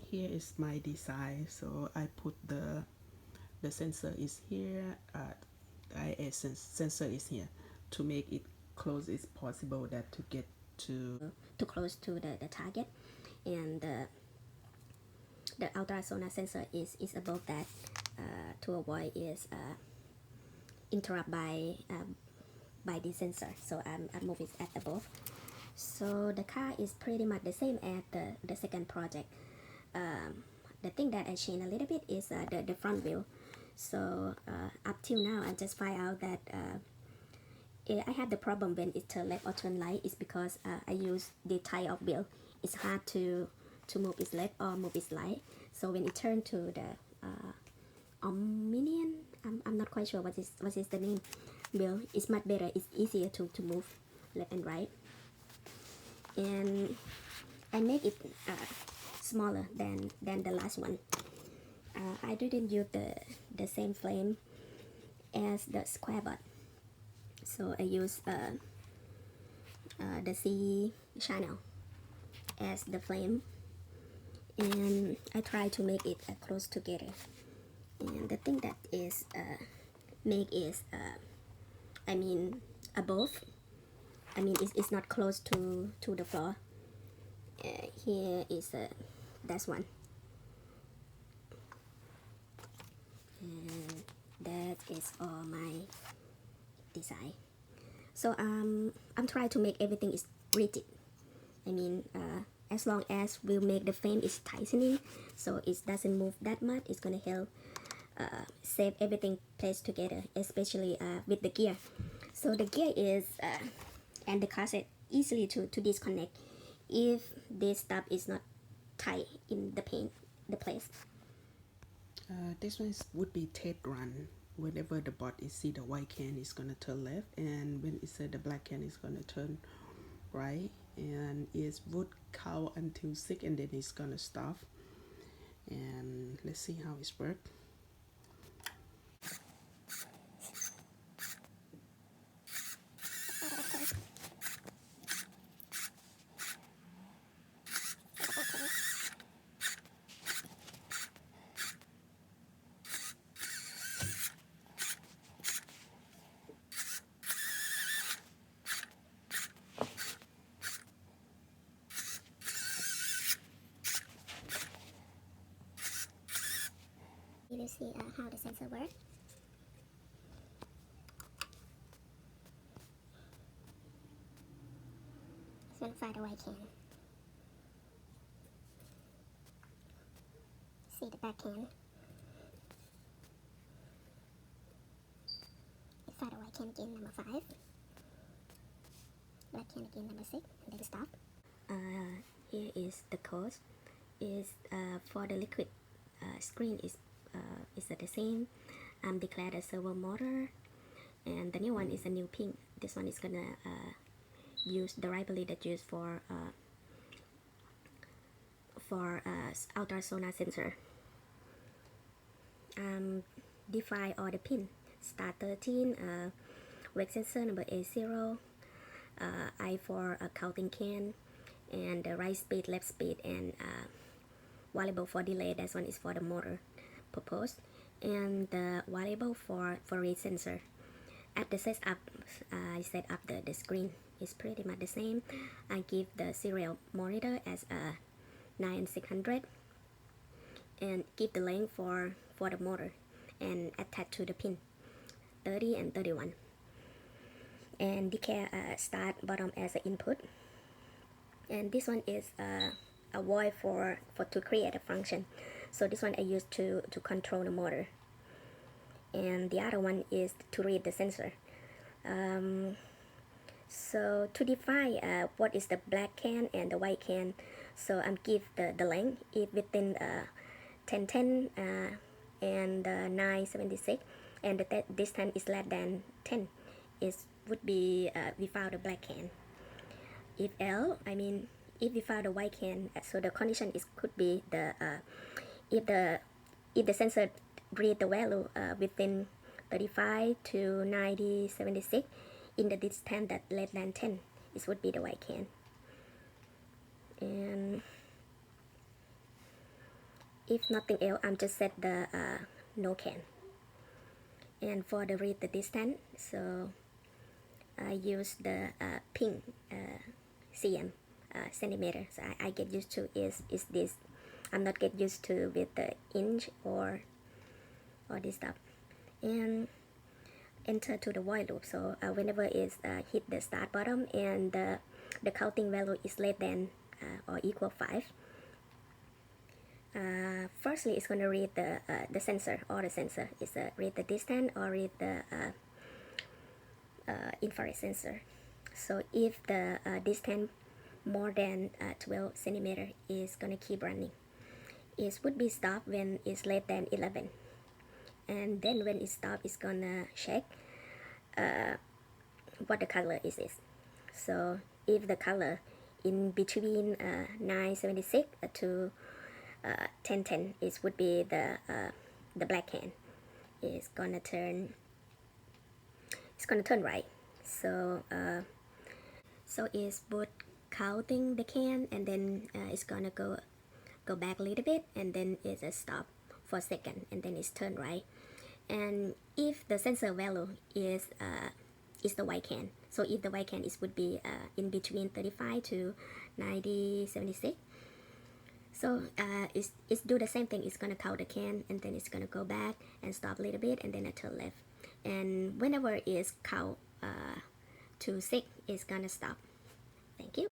here is my design. So I put the sensor is here, IS sensor is here to make it close as possible that to get to close to the target, and the ultrasonic sensor is above that to avoid is interrupt by the sensor. So I move it at above. So the car is pretty much the same as the second project. The thing that I changed a little bit is the front wheel. So up till now I just find out that I have the problem when it turn left or turn right is because I use the type of wheel. It's hard to move its left or move its right. So when it turn to the Omnium, I'm not quite sure what is the name wheel, it's much better. It's easier to move left and right. And I make it smaller than the last one. I didn't use the same flame as the Smartbot, so I use the C channel as the flame, and I try to make it close together. And the thing that is make is I mean above, I mean it's not close to the floor. Here is that's one, and that is all my design. So I'm trying to make everything is rigid. I mean as long as we make the frame is tightening so it doesn't move that much, it's gonna help save everything placed together, especially with the gear. So the gear is and the cassette easily to disconnect if this stuff is not tight in the place. this one would be test run. Whenever the bot is see the white can, it's gonna turn left, and when it said the black can, it's gonna turn right, and it would count until 6 and then it's gonna stop. And let's see how it's worked. You will see how the sensor works. It's going to fire the white can. See the back can. It fire the white can again, number 5. Black can again, number 6, and then stop. Here is the code. Is for the liquid screen is the same. Declared a servo motor, and the new one is a new pink. This one is gonna use the library that used for ultrasonic sensor. Define all the pin. Start 13, wake sensor number A0, I for counting can, and the right speed, left speed, and variable for delay. That one is for the motor purpose, and the variable for read sensor. At the setup, I set up the screen is pretty much the same. I give the serial monitor as a 9600 and give the length for the motor and attach to the pin 30 and 31, and declare start bottom as an input. And this one is a void for to create a function. So this one I use to control the motor, and the other one is to read the sensor. So to define what is the black can and the white can, so I'm give the length if within 1010 and 976, and the distance is less than 10, it would be we found the black can. If L, I mean if we found the white can, so the condition is could be the if the sensor read the value within 35 to 90 76 in the distance that less than 10, it would be the white can. And if nothing else, I'm just set the no can. And for the read the distance, so I use the ping cm centimeter. So I get used to is this. I'm not get used to with the inch or this stuff. And enter to the while loop. So whenever it's hit the start bottom and the counting value is less than or equal 5, firstly it's going to read the sensor, or the sensor is read the distance or read the infrared sensor. So if the distance more than 12 centimeter is going to keep running. It would be stopped when it's less than 11, and then when it stops it's gonna check what the color is this. So if the color in between 976 to 1010, it would be the black can. It's gonna turn right. So so it's both counting the can, and then it's gonna go back a little bit, and then it's a stop for a second, and then it's turn right. And if the sensor value is the white can, so if the white can is would be in between 35 to 9076, so it's do the same thing. It's gonna count the can, and then it's gonna go back and stop a little bit, and then a turn left. And whenever it's count to 6, it's gonna stop. Thank you.